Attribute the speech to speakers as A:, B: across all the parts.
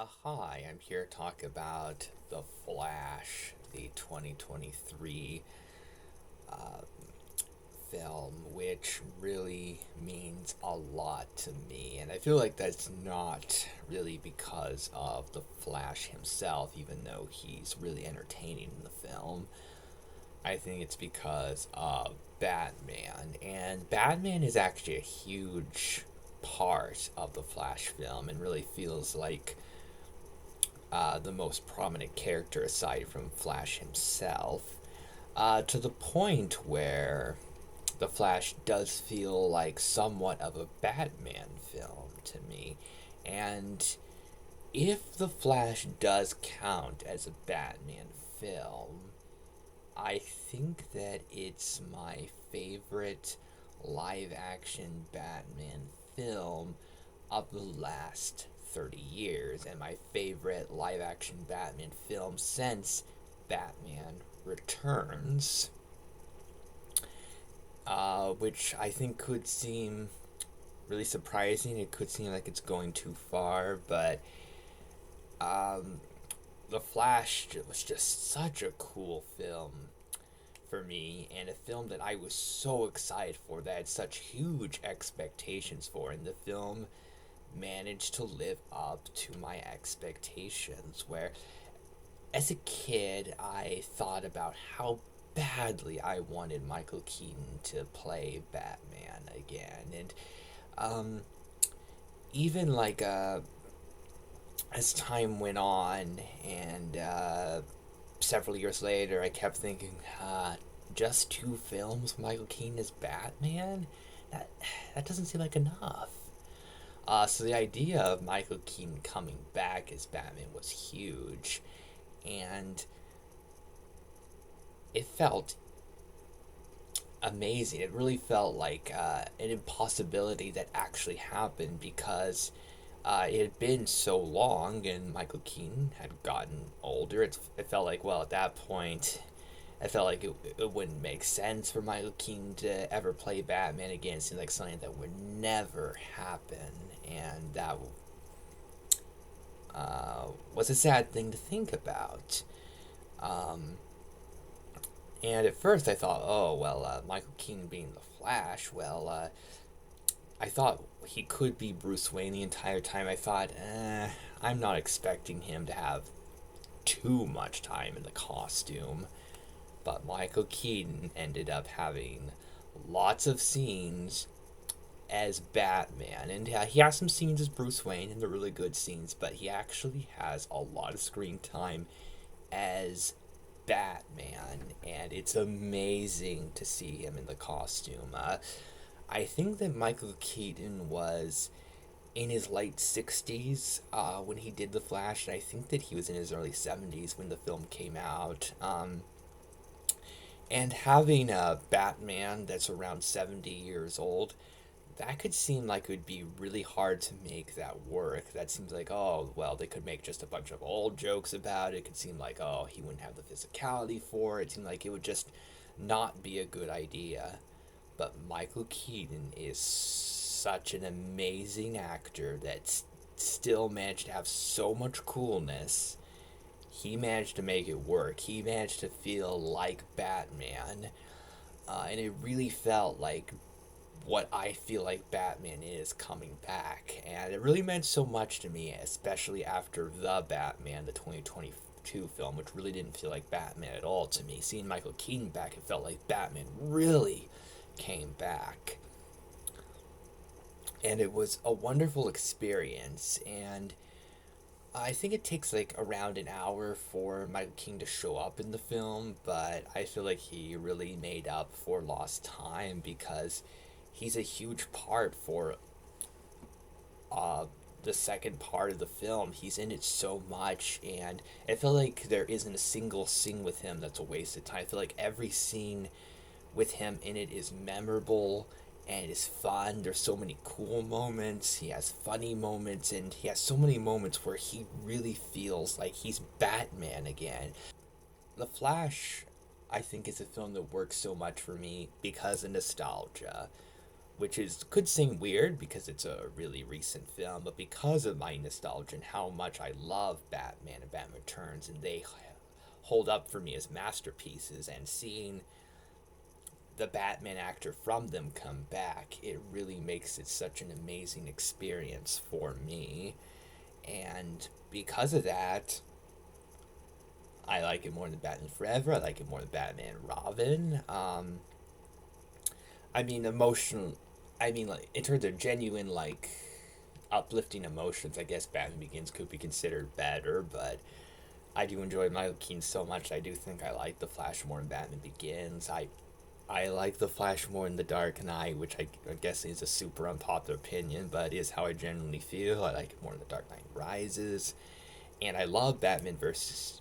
A: Hi, I'm here to talk about The Flash, the 2023 uh, film, which really means a lot to me. And I feel like that's not really because of The Flash himself, even though he's really entertaining in the film. I think it's because of Batman. And Batman is actually a huge part of the Flash film and really feels like the most prominent character aside from Flash himself, to the point where The Flash does feel like somewhat of a Batman film to me. And if The Flash does count as a Batman film, I think that it's my favorite live action Batman film of the last 30 years, and my favorite live action Batman film since Batman Returns, which I think could seem really surprising. It could seem like it's going too far, but um, The Flash was just such a cool film for me, and a film that I was so excited for, that I had such huge expectations for, and the film managed to live up to my expectations. Where, as a kid, I thought about how badly I wanted Michael Keaton to play Batman again, and um, even as time went on, and several years later, I kept thinking, just two films with Michael Keaton as Batman? That that doesn't seem like enough. So the idea of Michael Keaton coming back as Batman was huge, and it felt amazing. It really felt like an impossibility that actually happened because it had been so long and Michael Keaton had gotten older. It felt like, well, at that point, I felt like it wouldn't make sense for Michael Keaton to ever play Batman again. It seemed like something that would never happen, and that was a sad thing to think about. Um, and at first I thought, oh, well, Michael Keaton being the Flash, well, I thought he could be Bruce Wayne the entire time. I thought, I'm not expecting him to have too much time in the costume. But Michael Keaton ended up having lots of scenes as Batman. And he has some scenes as Bruce Wayne, and they're really good scenes, but he actually has a lot of screen time as Batman, and it's amazing to see him in the costume. I think that Michael Keaton was in his late 60s when he did The Flash, and I think that he was in his early 70s when the film came out. And having a Batman that's around 70 years old, that could seem like it would be really hard to make that work. That seems like, oh, well, they could make just a bunch of old jokes about it. It could seem like, oh, he wouldn't have the physicality for it. It seemed like it would just not be a good idea. But Michael Keaton is such an amazing actor that still managed to have so much coolness. He managed to make it work. He managed to feel like Batman. And it really felt like what I feel like Batman is coming back. And it really meant so much to me, especially after The Batman, the 2022 film, which really didn't feel like Batman at all to me. Seeing Michael Keaton back, it felt like Batman really came back. And it was a wonderful experience. And I think it takes like around an hour for Michael Keaton to show up in the film, but I feel like he really made up for lost time because he's a huge part for uh, the second part of the film. He's in it so much, and I feel like there isn't a single scene with him that's a waste of time. I feel like every scene with him in it is memorable and is fun. There's so many cool moments. He has funny moments, and he has so many moments where he really feels like he's Batman again. The Flash, I think, is a film that works so much for me because of nostalgia. which is could seem weird because it's a really recent film, but because of my nostalgia and how much I love Batman and Batman Returns, and they hold up for me as masterpieces, and seeing the Batman actor from them come back, it really makes it such an amazing experience for me. And because of that, I like it more than Batman Forever. I like it more than Batman and Robin. I mean, emotional. I mean, like in terms of genuine, like uplifting emotions, I guess Batman Begins could be considered better. But I do enjoy Michael Keaton so much. I do think I like the Flash more than Batman Begins. I like the Flash more in The Dark Knight, which I guess is a super unpopular opinion, but is how I genuinely feel. I like it more in The Dark Knight Rises, and I love Batman versus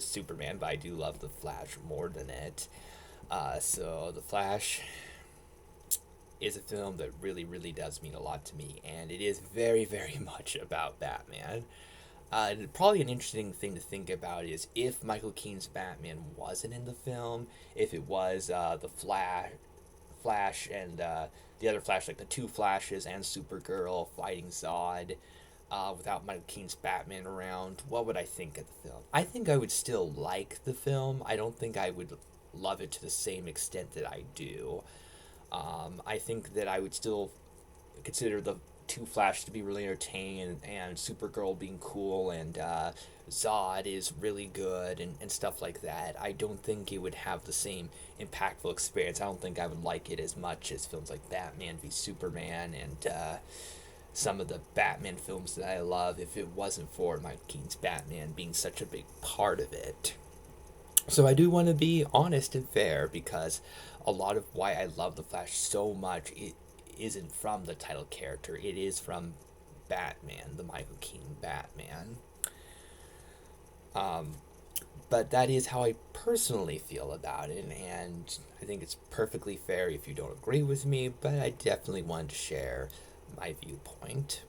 A: Superman, but I do love the Flash more than it. So the Flash is a film that really, really does mean a lot to me, and it is very, very much about Batman. Probably an interesting thing to think about is if Michael Keaton's Batman wasn't in the film, if it was the Flash and the other Flash, like the two Flashes and Supergirl fighting Zod, without Michael Keaton's Batman around, what would I think of the film? I think I would still like the film. I don't think I would love it to the same extent that I do. I think that I would still consider the two Flash to be really entertaining, and Supergirl being cool, and Zod is really good, and stuff like that. I don't think it would have the same impactful experience. I don't think I would like it as much as films like Batman v Superman and some of the Batman films that I love if it wasn't for Mike Keaton's Batman being such a big part of it. So I do want to be honest and fair, because a lot of why I love the Flash so much it isn't from the title character. It is from Batman, the Michael Keaton Batman. But that is how I personally feel about it, and I think it's perfectly fair if you don't agree with me, but I definitely wanted to share my viewpoint.